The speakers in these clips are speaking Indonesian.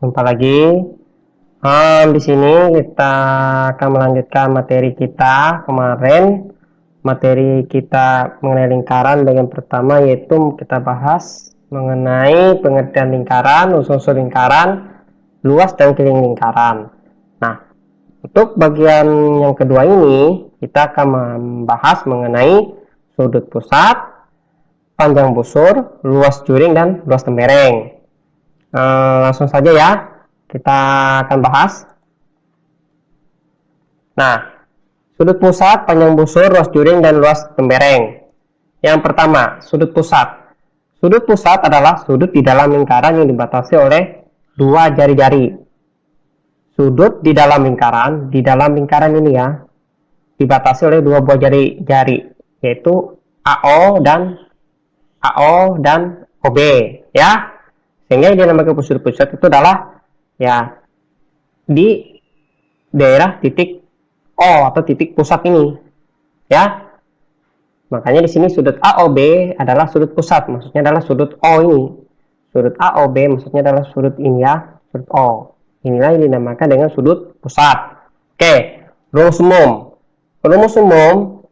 Jumpa lagi. Di sini kita akan melanjutkan materi kita kemarin. Materi kita mengenai lingkaran bagian pertama, yaitu kita bahas mengenai pengertian lingkaran, unsur-unsur lingkaran, luas dan keliling lingkaran. Nah, untuk bagian yang kedua ini kita akan membahas mengenai sudut pusat, panjang busur, luas juring dan luas tembereng. Langsung saja ya, kita akan bahas. Nah, sudut pusat, panjang busur, luas juring dan luas tembereng. Yang pertama, sudut pusat. Sudut pusat adalah sudut di dalam lingkaran yang dibatasi oleh dua jari-jari. Sudut di dalam lingkaran ini ya, dibatasi oleh dua buah jari-jari, yaitu AO dan OB ya. Sehingga yang dinamakan sudut pusat itu adalah ya di daerah titik O atau titik pusat ini ya. Makanya di sini sudut AOB adalah sudut pusat, maksudnya adalah sudut O ini. Sudut AOB maksudnya adalah sudut ini ya, sudut O. Inilah yang dinamakan dengan sudut pusat. Oke, rumus umum. Rumus umum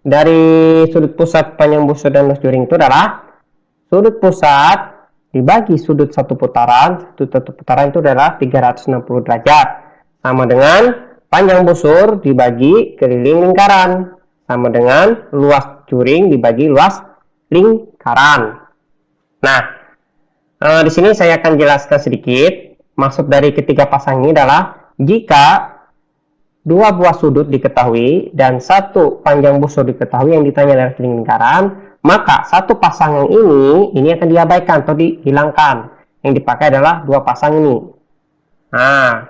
dari sudut pusat, panjang busur dan luas juring itu adalah sudut pusat dibagi sudut satu putaran itu adalah 360 derajat, sama dengan panjang busur dibagi keliling lingkaran, sama dengan luas juring dibagi luas lingkaran. Nah, di sini saya akan jelaskan sedikit. Maksud dari ketiga pasang ini adalah jika dua buah sudut diketahui dan satu panjang busur diketahui yang ditanya dari keliling lingkaran, maka satu pasang yang ini akan diabaikan atau dihilangkan. Yang dipakai adalah dua pasang ini. Nah,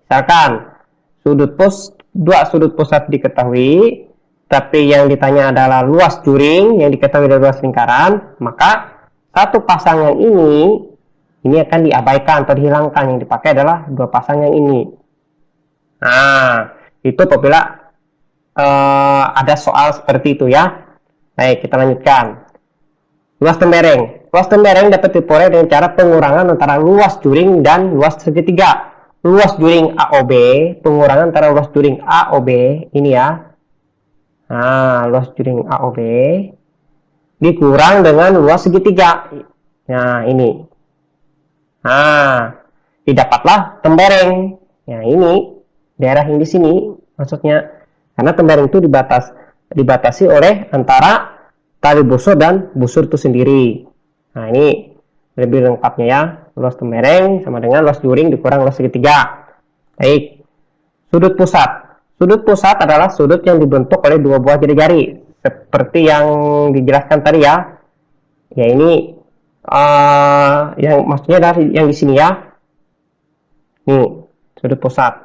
misalkan dua sudut pusat diketahui, tapi yang ditanya adalah luas juring yang diketahui dari luas lingkaran, maka satu pasang yang ini akan diabaikan atau dihilangkan. Yang dipakai adalah dua pasang yang ini. Nah, itu apabila ada soal seperti itu ya. Baik, kita lanjutkan. Luas tembereng. Luas tembereng dapat diperoleh dengan cara pengurangan antara luas juring dan luas segitiga. Luas juring AOB, pengurangan antara luas juring AOB ini ya. Nah, luas juring AOB dikurang dengan luas segitiga. Nah, ini. Nah, didapatlah tembereng. Nah, ini daerah yang di sini maksudnya, karena tembereng itu dibatasi oleh antara tali busur dan busur itu sendiri. Nah, ini lebih lengkapnya ya. Luas tembereng sama dengan luas juring dikurang luas segitiga. Baik. Sudut pusat. Sudut pusat adalah sudut yang dibentuk oleh dua buah jari-jari, seperti yang dijelaskan tadi ya. Ya, ini yang maksudnya dari yang di sini ya. Nih, sudut pusat.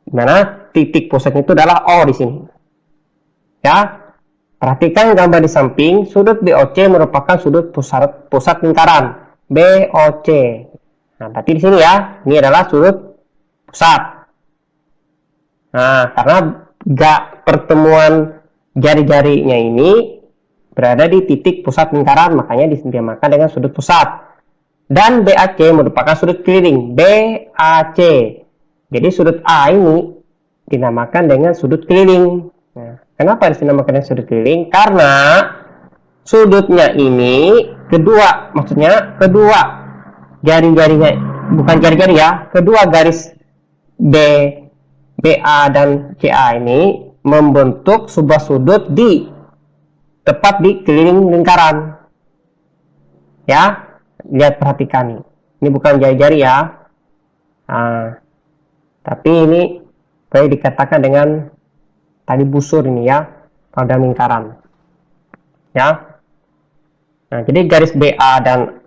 Dimana titik pusatnya itu adalah O di sini. Ya, perhatikan gambar di samping. Sudut BOC merupakan sudut pusat lingkaran BOC. Nah, berarti di sini ya, ini adalah sudut pusat. Nah, karena pertemuan jari-jarinya ini berada di titik pusat lingkaran, makanya dinamakan dengan sudut pusat. Dan BAC merupakan sudut keliling BAC. Jadi sudut A ini dinamakan dengan sudut keliling. Nah, kenapa dinamakan dengan sudut keliling? Karena sudutnya ini kedua jari-jarinya, bukan jari-jari ya, kedua garis BA dan CA ini membentuk sebuah sudut tepat di keliling lingkaran. Ya, lihat, perhatikan nih. Ini bukan jari-jari ya. Nah, tapi ini boleh dikatakan dengan tali busur ini ya, pada lingkaran. Ya. Nah, jadi garis BA dan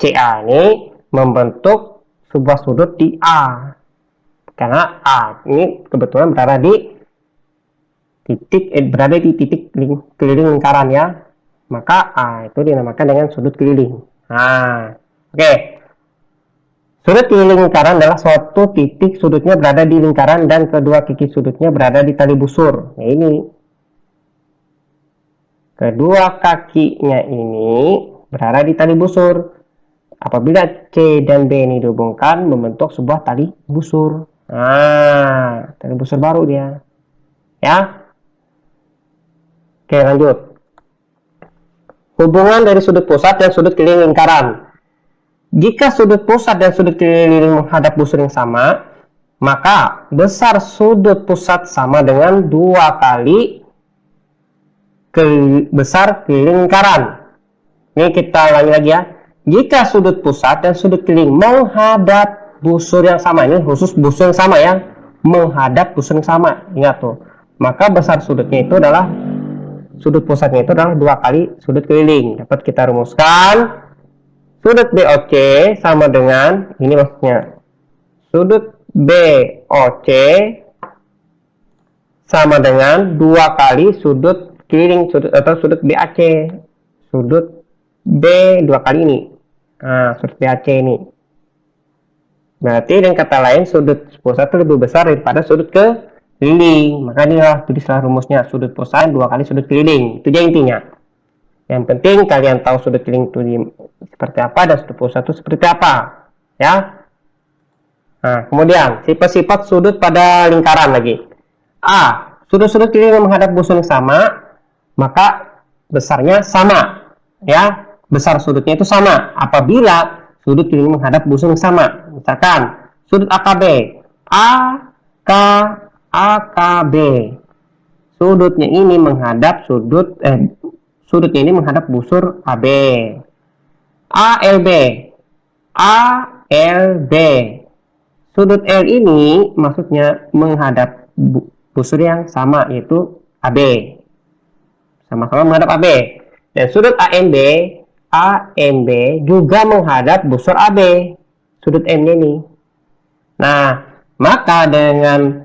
CA ini membentuk sebuah sudut di A. Karena A ini kebetulan berada di titik keliling lingkaran ya. Maka A itu dinamakan dengan sudut keliling. Nah, oke. Sudut keliling lingkaran adalah suatu titik sudutnya berada di lingkaran dan kedua kaki sudutnya berada di tali busur. Nah, ini kedua kakinya ini berada di tali busur. Apabila C dan B ini dihubungkan membentuk sebuah tali busur. Nah, tali busur baru dia. Ya. Oke, lanjut. Hubungan dari sudut pusat dan sudut keliling lingkaran. Jika sudut pusat dan sudut keliling menghadap busur yang sama, maka besar sudut pusat sama dengan 2 kali besar keliling lingkaran. Ini kita ulangi lagi ya. Jika sudut pusat dan sudut keliling menghadap busur yang sama, ini khusus busur yang sama ya, menghadap busur yang sama, ingat tuh. Maka besar sudutnya itu adalah, sudut pusatnya itu adalah 2 kali sudut keliling. Dapat kita rumuskan, sudut BOC sama dengan, ini maksudnya, sudut BOC sama dengan 2 kali sudut keliling atau sudut BAC. Sudut B 2 kali ini. Nah, sudut BAC ini. Berarti dengan kata lain sudut pusat itu lebih besar daripada sudut keliling. Maka inilah tulislah rumusnya, sudut pusat 2 kali sudut keliling. Itu dia intinya. Yang penting kalian tahu sudut keliling itu seperti apa dan sudut pusat itu seperti apa. Ya. Nah, kemudian sifat-sifat sudut pada lingkaran lagi. A. Sudut-sudut keliling menghadap busur yang sama, maka besarnya sama. Ya. Besar sudutnya itu sama apabila sudut keliling menghadap busur yang sama. Misalkan sudut AKB, AKB, sudutnya ini menghadap sudutnya ini menghadap busur AB. ALB, sudut L ini maksudnya menghadap busur yang sama, yaitu AB. Sama-sama menghadap AB. Dan sudut AMB juga menghadap busur AB, sudut M ini. Nah, maka dengan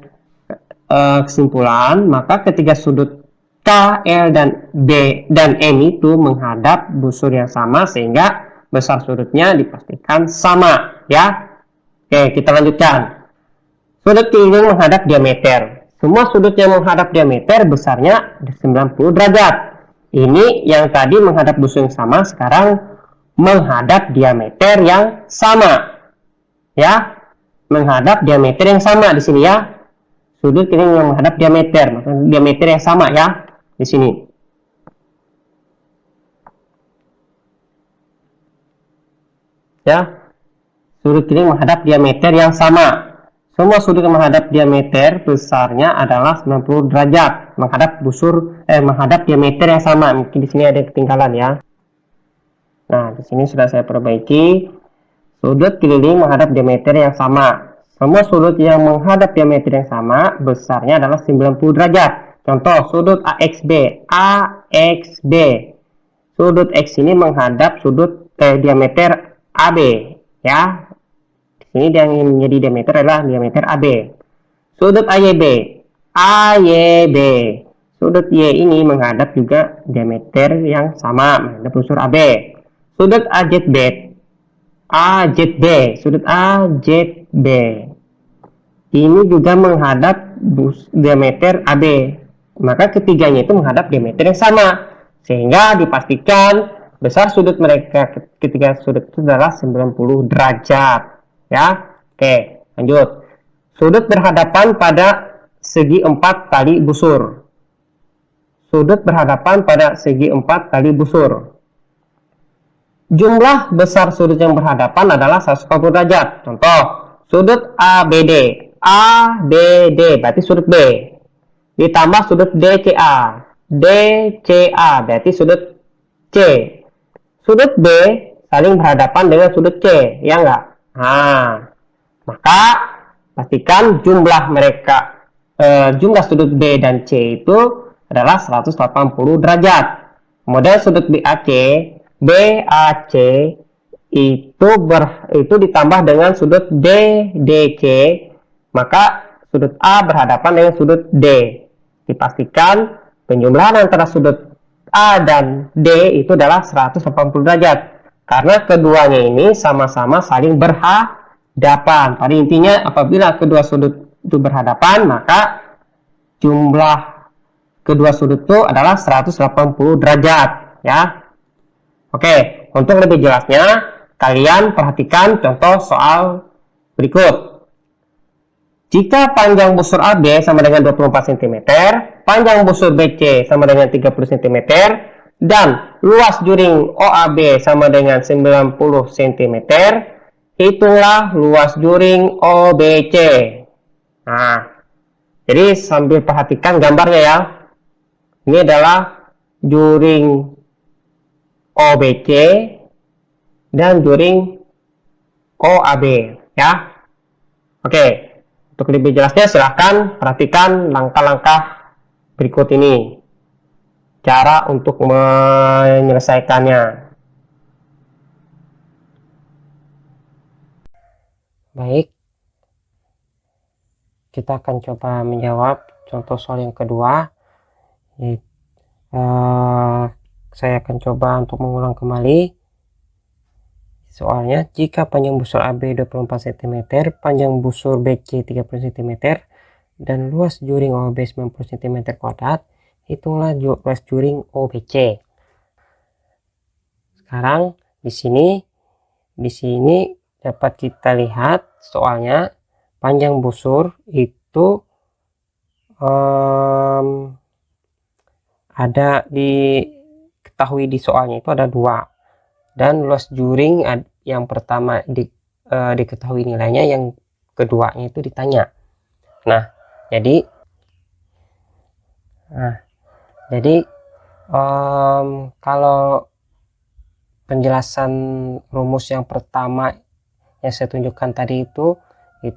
kesimpulan, maka ketika sudut K, L, dan B dan M itu menghadap busur yang sama, sehingga besar sudutnya dipastikan sama. Ya, oke, kita lanjutkan. Sudut keliling menghadap diameter. Semua sudut yang menghadap diameter besarnya 90 derajat. Ini yang tadi menghadap busur yang sama, sekarang menghadap diameter yang sama. Ya, menghadap diameter yang sama di sini ya. Sudut keliling yang menghadap diameter, maksudnya diameter yang sama ya di sini. Ya, sudut keliling menghadap diameter yang sama. Semua sudut yang menghadap diameter besarnya adalah 90 derajat, menghadap menghadap diameter yang sama. Mungkin di sini ada ketinggalan ya. Nah, di sini sudah saya perbaiki. Sudut keliling menghadap diameter yang sama. Semua sudut yang menghadap diameter yang sama besarnya adalah 90 derajat. Contoh sudut AXB. Sudut X ini menghadap sudut diameter AB ya. Ini yang menjadi diameter adalah diameter AB. Sudut AYB. Sudut Y ini menghadap juga diameter yang sama, menghadap busur AB. Sudut AZB. Sudut AZB. Ini juga menghadap diameter AB. Maka ketiganya itu menghadap diameter yang sama. Sehingga dipastikan besar sudut mereka ketiga sudut itu adalah 90 derajat. Ya, oke, lanjut. Sudut berhadapan pada segi 4 kali busur. Sudut berhadapan pada segi 4 kali busur. Jumlah besar sudut yang berhadapan adalah 180 derajat. Contoh, sudut ABD. berarti sudut B. Ditambah sudut DCA. berarti sudut C. Sudut B saling berhadapan dengan sudut C, ya enggak? Nah, maka pastikan jumlah jumlah sudut B dan C itu adalah 180 derajat. Kemudian sudut BAC itu ditambah dengan sudut DDC, maka sudut A berhadapan dengan sudut D. Dipastikan penjumlahan antara sudut A dan D itu adalah 180 derajat. Karena keduanya ini sama-sama saling berhadapan. Pada intinya apabila kedua sudut itu berhadapan, maka jumlah kedua sudut itu adalah 180 derajat. Ya. Oke, untuk lebih jelasnya, Kalian perhatikan contoh soal berikut. Jika panjang busur AB sama dengan 24 cm, panjang busur BC sama dengan 30 cm, dan luas juring OAB sama dengan 90 cm, hitunglah luas juring OBC. Nah, jadi sambil perhatikan gambarnya ya. Ini adalah juring OBC dan juring OAB ya. Oke, untuk lebih jelasnya silahkan perhatikan langkah-langkah berikut ini. Cara untuk menyelesaikannya. Baik, kita akan coba menjawab contoh soal yang kedua. Saya akan coba untuk mengulang kembali soalnya. Jika panjang busur AB 24 cm, panjang busur BC 30 cm, dan luas juring OB 90 cm kuadrat, hitunglah luas juring OBC. Sekarang di sini dapat kita lihat soalnya panjang busur itu ada diketahui di soalnya itu ada 2, dan luas juring yang pertama diketahui nilainya, yang keduanya itu ditanya. Nah jadi kalau penjelasan rumus yang pertama yang saya tunjukkan tadi itu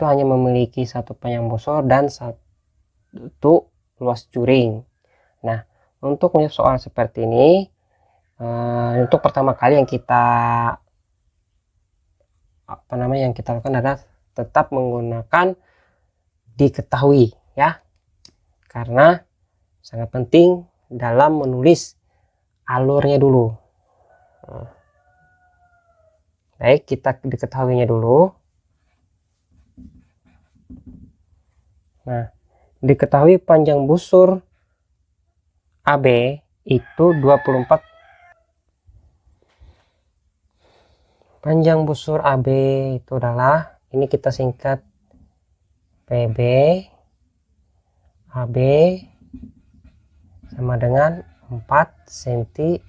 hanya memiliki satu panjang busur dan satu luas juring. Nah, untuk menjawab soal seperti ini, untuk pertama kali yang kita lakukan adalah tetap menggunakan diketahui ya, karena sangat penting dalam menulis alurnya dulu. Baik, kita diketahuinya dulu. Nah, diketahui panjang busur AB itu 24. Panjang busur AB itu adalah, ini kita singkat PB. AB sama dengan 4 cm.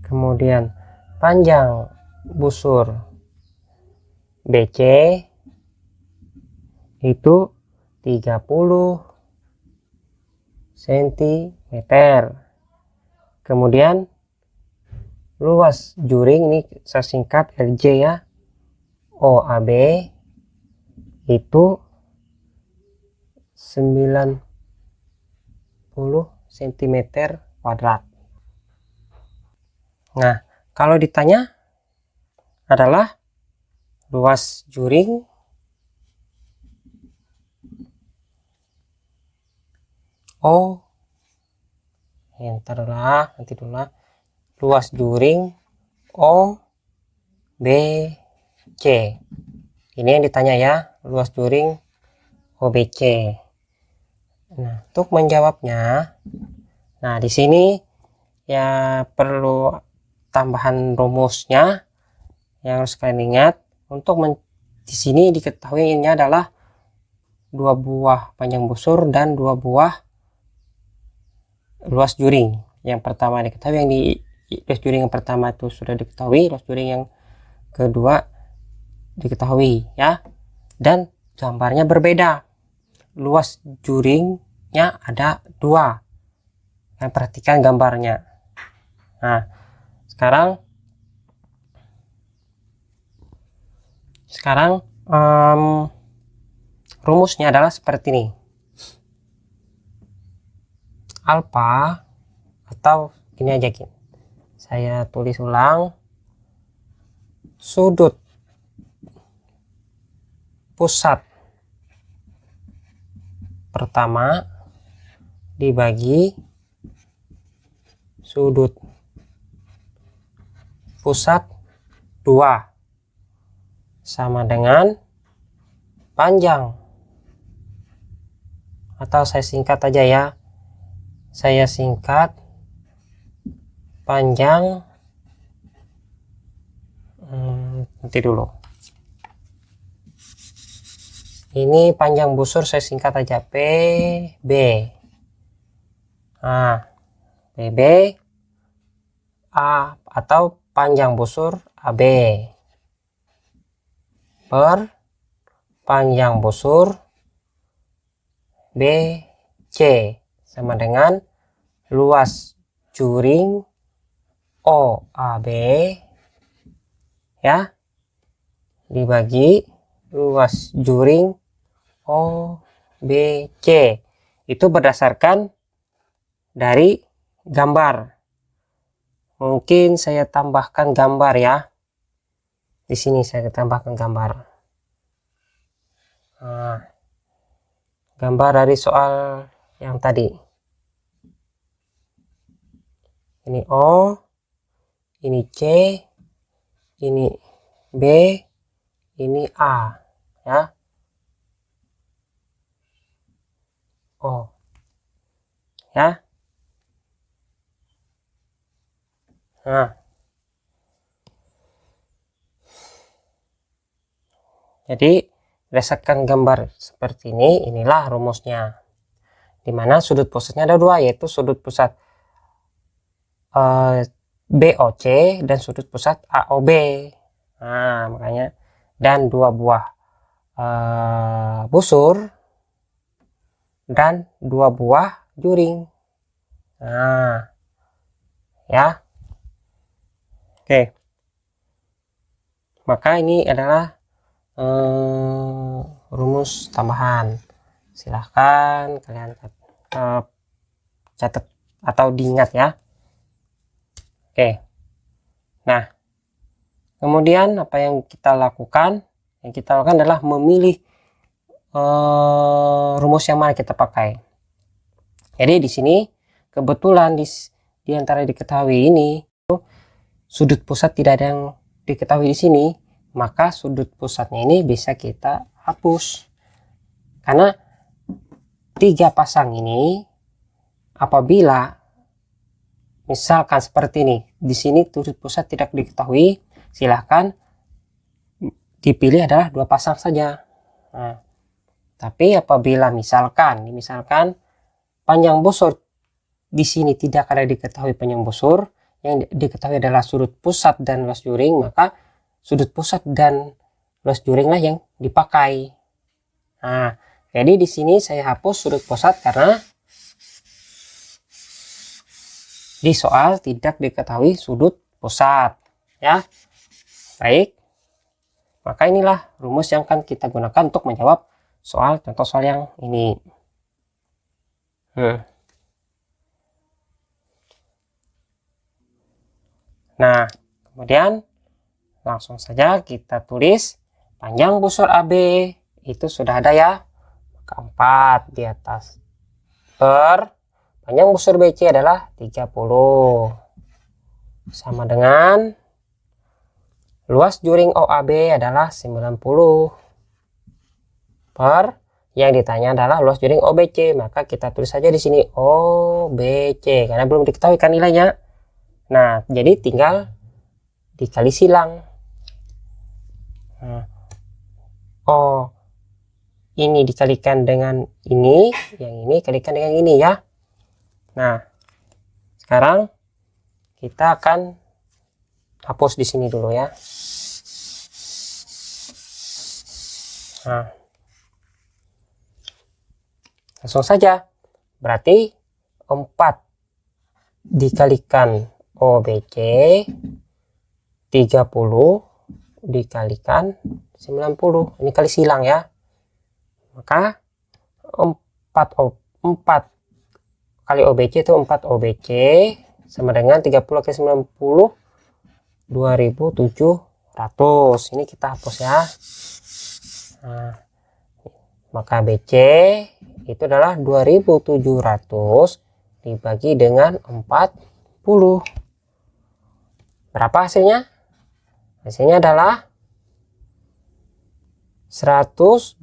Kemudian panjang busur BC itu 30 cm. Kemudian luas juring, ini saya singkat LJ ya, OAB itu 90 cm kuadrat. Nah, kalau ditanya adalah luas juring nanti dulu luas juring OBC. Ini yang ditanya ya, luas juring OBC. Nah, untuk menjawabnya, nah di sini ya perlu tambahan rumusnya yang harus kalian ingat. Untuk di sini diketahuinya adalah 2 buah panjang busur dan 2 buah luas juring. Yang pertama diketahui, yang di luas juring yang pertama itu sudah diketahui, luas juring yang kedua diketahui ya, dan gambarnya berbeda. Luas juringnya ada 2. Yang perhatikan gambarnya. Nah, sekarang rumusnya adalah seperti ini. Alfa, atau ini aja gini, saya tulis ulang, sudut pusat pertama dibagi sudut pusat 2 sama dengan panjang, atau saya singkat aja ya, saya singkat panjang nanti dulu. Ini panjang busur saya singkat aja PB. Nah, PB A atau panjang busur AB per panjang busur BC sama dengan luas juring OAB ya dibagi luas juring OBC. Itu berdasarkan dari gambar. Mungkin saya tambahkan gambar ya. Di sini saya tambahkan gambar. Nah, gambar dari soal yang tadi. Ini O, ini C, ini B, ini A ya. O ya. Nah, jadi berdasarkan gambar seperti ini, inilah rumusnya. Dimana sudut pusatnya ada dua, yaitu sudut pusat BOC dan sudut pusat AOB. Nah, makanya dan dua buah busur dan dua buah juring. Nah, ya. Oke. Maka ini adalah rumus tambahan. Silahkan kalian catat atau diingat ya. Oke. Nah, kemudian apa yang kita lakukan? Yang kita lakukan adalah memilih rumus yang mana kita pakai. Jadi di sini kebetulan di antara diketahui ini sudut pusat tidak ada yang diketahui di sini, maka sudut pusatnya ini bisa kita hapus. Karena tiga pasang ini apabila misalkan seperti ini, di sini sudut pusat tidak diketahui, silahkan dipilih adalah dua pasang saja. Nah, tapi apabila misalkan panjang busur di sini tidak ada diketahui panjang busur, yang diketahui adalah sudut pusat dan luas juring, maka sudut pusat dan luas juringlah yang dipakai. Nah, jadi di sini saya hapus sudut pusat karena di soal tidak diketahui sudut pusat ya. Baik, maka inilah rumus yang akan kita gunakan untuk menjawab contoh soal yang ini. Nah, kemudian langsung saja kita tulis panjang busur AB itu sudah ada ya, maka 4 di atas per panjang busur BC adalah 30 sama dengan luas juring OAB adalah 90 per yang ditanya adalah luas juring OBC, maka kita tulis saja di sini OBC karena belum diketahui kan nilainya. Nah, jadi tinggal dikali silang. Nah, ini dikalikan dengan ini, yang ini kalikan dengan ini ya. Nah, sekarang kita akan hapus di sini dulu ya. Nah, langsung saja, berarti 4 dikalikan OBC 30 dikalikan 90, ini kali silang ya, maka 4 kali OBC itu 4 OBC sama dengan 30 kali 90 2700. Ini kita hapus ya. Nah, maka BC itu adalah 2700 dibagi dengan 40. Berapa hasilnya? Hasilnya adalah 112,5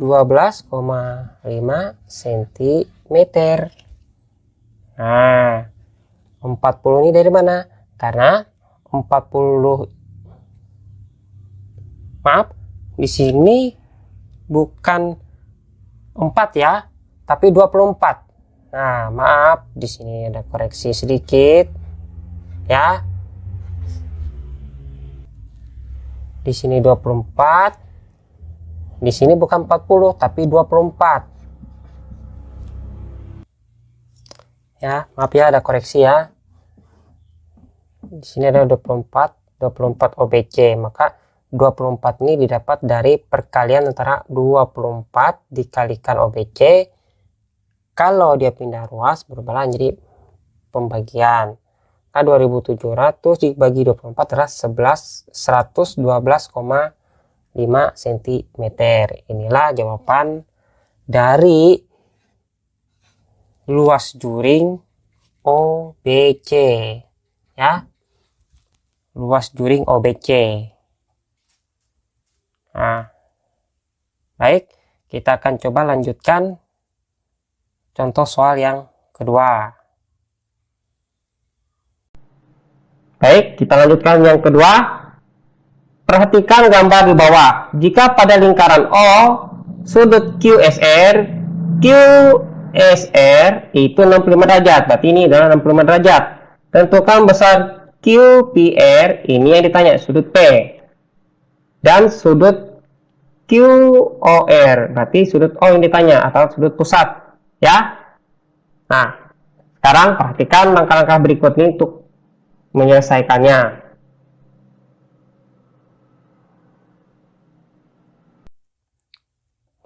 cm. Nah, 40 ini dari mana? Karena 40 Maaf, di sini bukan 4 ya, tapi 24. Nah, maaf, di sini ada koreksi sedikit ya. Di sini 24. Di sini bukan 40 tapi 24. Ya, maaf ya, ada koreksi ya. Di sini ada 24 OBC, maka 24 ini didapat dari perkalian antara 24 dikalikan OBC. Kalau dia pindah ruas berubah jadi pembagian. Maka 2700 dibagi 24 adalah 112,5 cm. Inilah jawaban dari luas juring OBC ya. Luas juring OBC. Nah, baik, kita akan coba lanjutkan contoh soal yang kedua. Baik, kita lanjutkan yang kedua. Perhatikan gambar di bawah. Jika pada lingkaran O, sudut QSR itu 65 derajat. Berarti ini adalah 65 derajat. Tentukan besar QPR, ini yang ditanya, sudut P. Dan sudut QOR, berarti sudut O yang ditanya, atau sudut pusat. Ya. Nah, sekarang perhatikan langkah-langkah berikut ini untuk menyelesaikannya.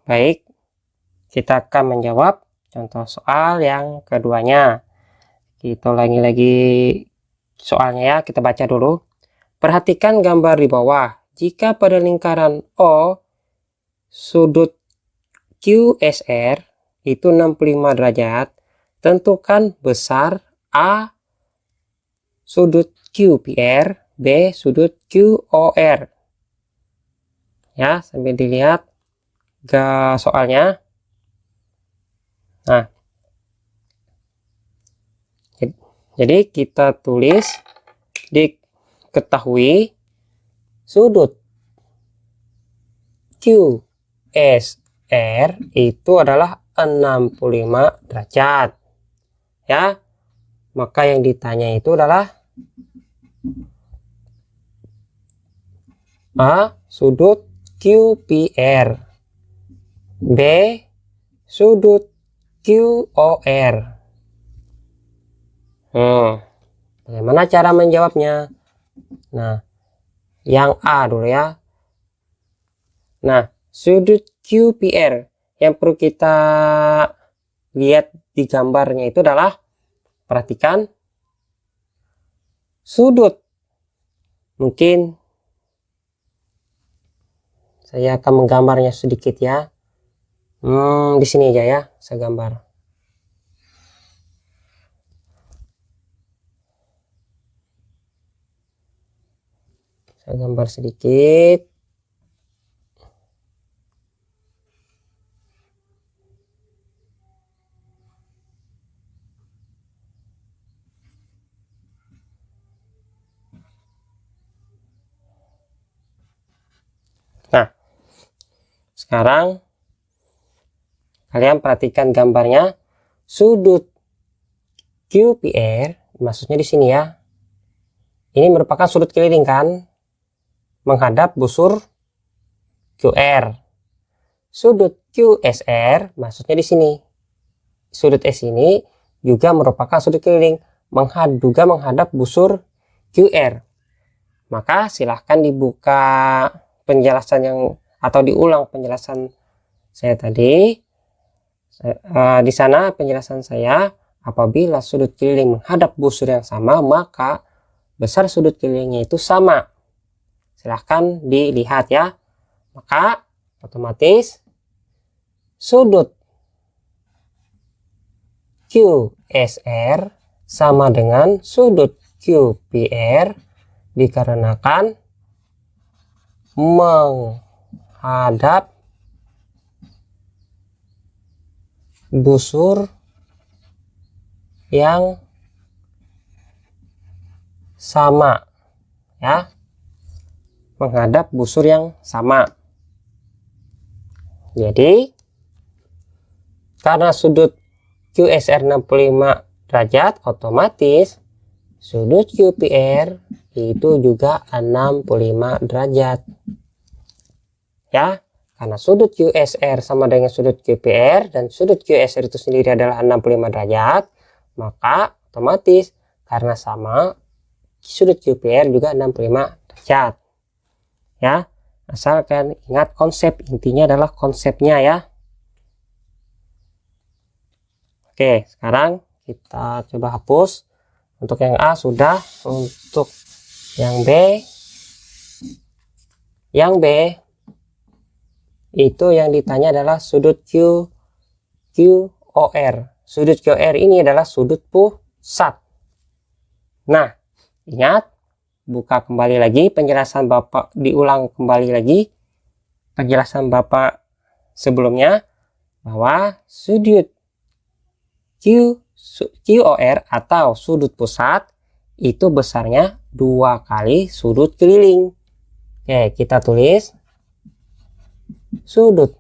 Baik, kita akan menjawab contoh soal yang keduanya. Kita ulangi lagi soalnya ya, kita baca dulu. Perhatikan gambar di bawah. Jika pada lingkaran O, sudut QSR itu 65 derajat, tentukan besar A sudut QPR, B sudut QOR. Ya, sambil dilihat soalnya. Nah, jadi kita tulis diketahui sudut QSR itu adalah 65 derajat. Ya. Maka yang ditanya itu adalah A sudut QPR, B sudut QOR. Bagaimana cara menjawabnya? Nah, yang A dulu ya. Nah, sudut QPR yang perlu kita lihat di gambarnya itu adalah, perhatikan sudut. Mungkin saya akan menggambarnya sedikit ya. Di sini aja ya, saya gambar. Saya gambar sedikit. Nah, sekarang kalian perhatikan gambarnya. Sudut QPR, maksudnya di sini ya. Ini merupakan sudut keliling kan, menghadap busur QR. Sudut QSR, maksudnya di sini. Sudut S ini juga merupakan sudut keliling, juga menghadap busur QR. Maka silahkan dibuka penjelasan yang, atau diulang penjelasan saya tadi. Di sana penjelasan saya, apabila sudut keliling menghadap busur yang sama, maka besar sudut kelilingnya itu sama. Silahkan dilihat ya. Maka otomatis sudut QSR sama dengan sudut QPR dikarenakan menghadap busur yang sama ya, menghadap busur yang sama. Jadi karena sudut QSR 65 derajat, otomatis sudut QPR itu juga 65 derajat. Ya, karena sudut QSR sama dengan sudut QPR dan sudut QSR itu sendiri adalah 65 derajat, maka otomatis karena sama sudut QPR juga 65 derajat. Ya, asalkan ingat konsep, intinya adalah konsepnya ya. Oke, sekarang kita coba hapus. Untuk yang A sudah, untuk yang B itu yang ditanya adalah sudut QOR. Sudut QOR ini adalah sudut pusat. Nah, ingat, buka kembali lagi penjelasan Bapak, diulang kembali lagi penjelasan Bapak sebelumnya, bahwa sudut QOR atau sudut pusat itu besarnya 2 kali sudut keliling. Oke, kita tulis sudut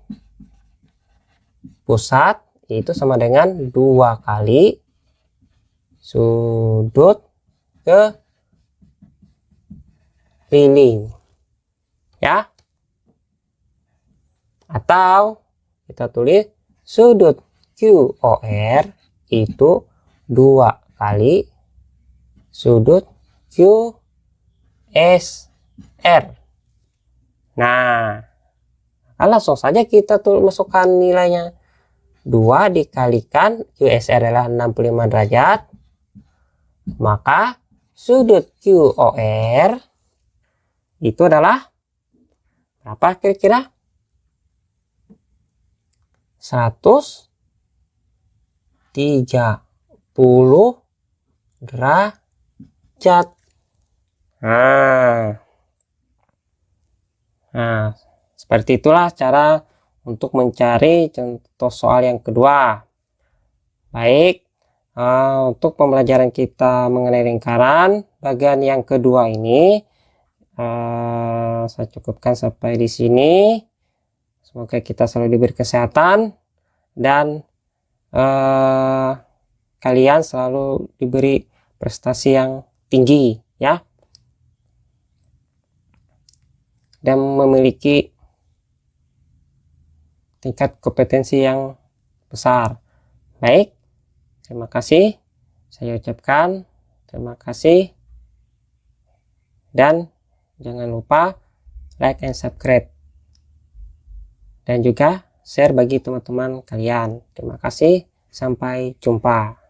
pusat itu sama dengan 2 kali sudut keliling. Ya. Atau kita tulis sudut QOR itu 2 kali sudut QSR. Nah, langsung saja kita masukkan nilainya. 2 dikalikan QSR adalah 65 derajat, maka sudut QOR itu adalah berapa kira-kira? 130 derajat. Nah, seperti itulah cara untuk mencari contoh soal yang kedua. Baik, untuk pembelajaran kita mengenai lingkaran bagian yang kedua ini saya cukupkan sampai di sini. Semoga kita selalu diberi kesehatan dan kalian selalu diberi prestasi yang tinggi ya, dan memiliki tingkat kompetensi yang besar. Baik, terima kasih saya ucapkan, terima kasih, dan jangan lupa like and subscribe dan juga share bagi teman-teman kalian. Terima kasih, sampai jumpa.